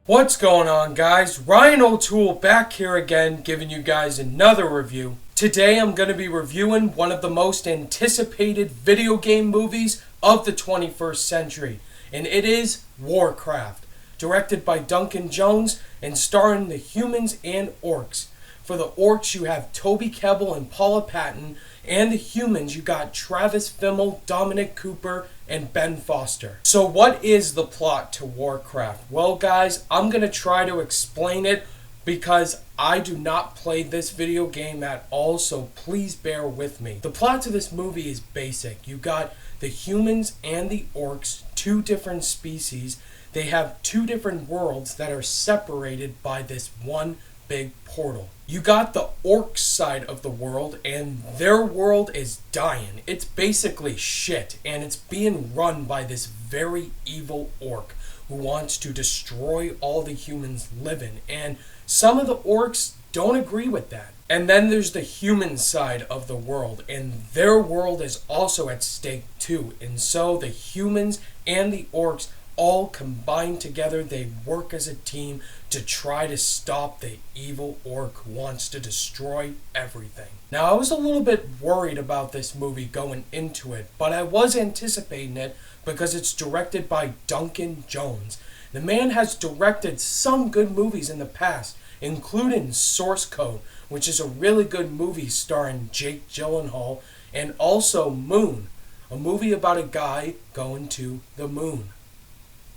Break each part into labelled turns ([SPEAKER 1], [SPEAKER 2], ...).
[SPEAKER 1] What's going on, guys? Ryan O'Toole back here again, giving you guys another review. Today I'm going to be reviewing one of the most anticipated video game movies of the 21st century, and it is Warcraft, directed by Duncan Jones and starring the humans and orcs. For the orcs you have Toby Kebbell and Paula Patton, and the humans you got Travis Fimmel, Dominic Cooper, and Ben Foster. So what is the plot to Warcraft? Well guys, I'm going to try to explain it because I do not play this video game at all, so please bear with me. The plot to this movie is basic. You got the humans and the orcs, two different species. They have two different worlds that are separated by this one big portal. You got the orc side of the world, and their world is dying. It's basically shit, and it's being run by this very evil orc who wants to destroy all the humans living, and some of the orcs don't agree with that. And then there's the human side of the world, and their world is also at stake too. And so the humans and the orcs all combined together, they work as a team to try to stop the evil orc who wants to destroy everything. Now, I was a little bit worried about this movie going into it, but I was anticipating it because it's directed by Duncan Jones. The man has directed some good movies in the past, including Source Code, which is a really good movie starring Jake Gyllenhaal, and also Moon, a movie about a guy going to the moon.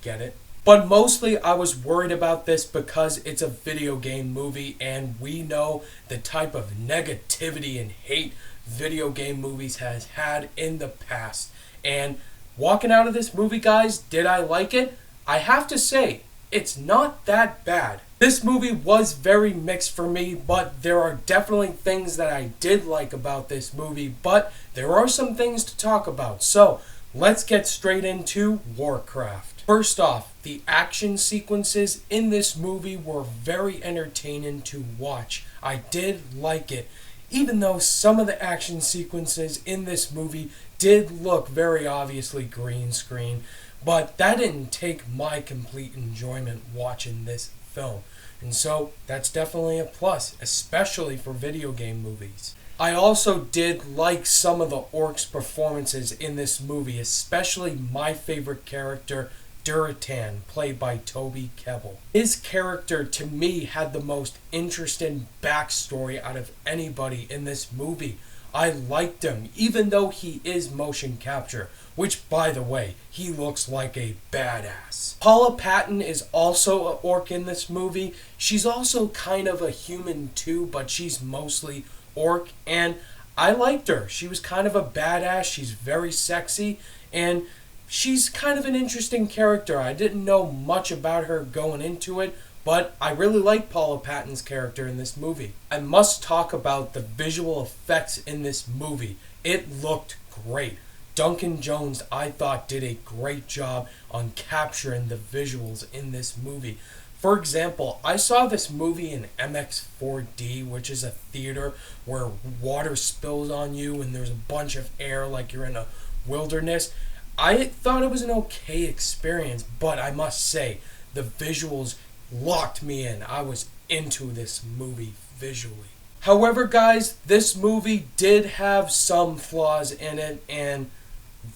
[SPEAKER 1] Get it? But mostly I was worried about this because it's a video game movie, and we know the type of negativity and hate video game movies has had in the past. And walking out of this movie, guys, did I like it? I have to say, it's not that bad. This movie was very mixed for me, but there are definitely things that I did like about this movie, but there are some things to talk about. So, let's get straight into Warcraft. First off, the action sequences in this movie were very entertaining to watch. I did like it, even though some of the action sequences in this movie did look very obviously green screen, but that didn't take my complete enjoyment watching this film. And so that's definitely a plus, especially for video game movies. I also did like some of the orcs' performances in this movie, especially my favorite character, Duratan, played by Toby Kebbell. His character, to me, had the most interesting backstory out of anybody in this movie. I liked him, even though he is motion capture, which, by the way, he looks like a badass. Paula Patton is also an orc in this movie. She's also kind of a human too, but she's mostly orc, and I liked her. She was kind of a badass. She's very sexy, and she's kind of an interesting character. I didn't know much about her going into it, but I really like Paula Patton's character in this movie. I must talk about the visual effects in this movie. It looked great. Duncan Jones, I thought, did a great job on capturing the visuals in this movie. For example, I saw this movie in MX4D, which is a theater where water spills on you and there's a bunch of air like you're in a wilderness. I thought it was an okay experience, but I must say, the visuals locked me in. I was into this movie visually. However, guys, this movie did have some flaws in it, and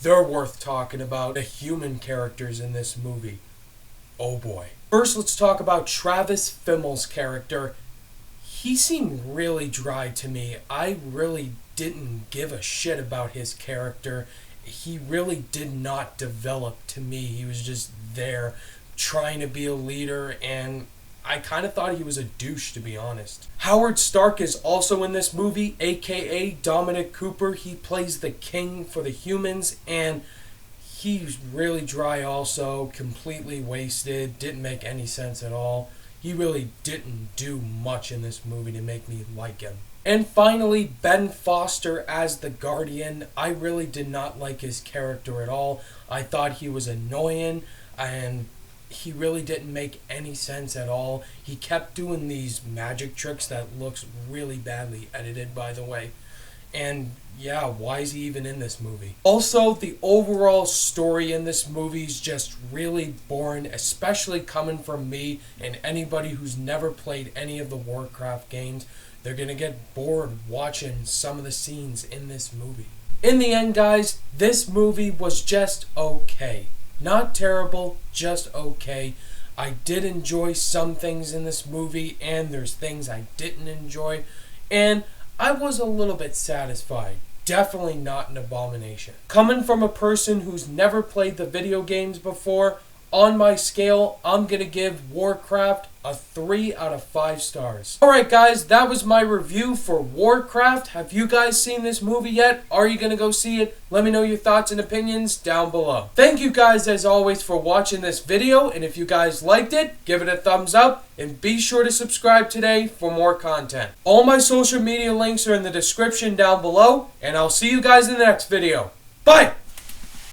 [SPEAKER 1] they're worth talking about. The human characters in this movie. Oh boy. First, let's talk about Travis Fimmel's character. He seemed really dry to me. I really didn't give a shit about his character. He really did not develop to me. He was just there trying to be a leader, and I kind of thought he was a douche, to be honest. Howard Stark is also in this movie, aka Dominic Cooper. He plays the king for the humans, and he's really dry also, completely wasted, didn't make any sense at all. He really didn't do much in this movie to make me like him. And finally, Ben Foster as the Guardian. I really did not like his character at all. I thought he was annoying, and he really didn't make any sense at all. He kept doing these magic tricks that looks really badly edited, by the way. And yeah, why is he even in this movie? Also, the overall story in this movie is just really boring, especially coming from me and anybody who's never played any of the Warcraft games. They're gonna get bored watching some of the scenes in this movie. In the end, guys, this movie was just okay. Not terrible, just okay. I did enjoy some things in this movie, and there's things I didn't enjoy, and I was a little bit satisfied. Definitely not an abomination. Coming from a person who's never played the video games before, on my scale, I'm gonna give Warcraft a 3 out of 5 stars. Alright guys, that was my review for Warcraft. Have you guys seen this movie yet? Are you gonna go see it? Let me know your thoughts and opinions down below. Thank you guys as always for watching this video, and if you guys liked it, give it a thumbs up, and be sure to subscribe today for more content. All my social media links are in the description down below, and I'll see you guys in the next video. Bye!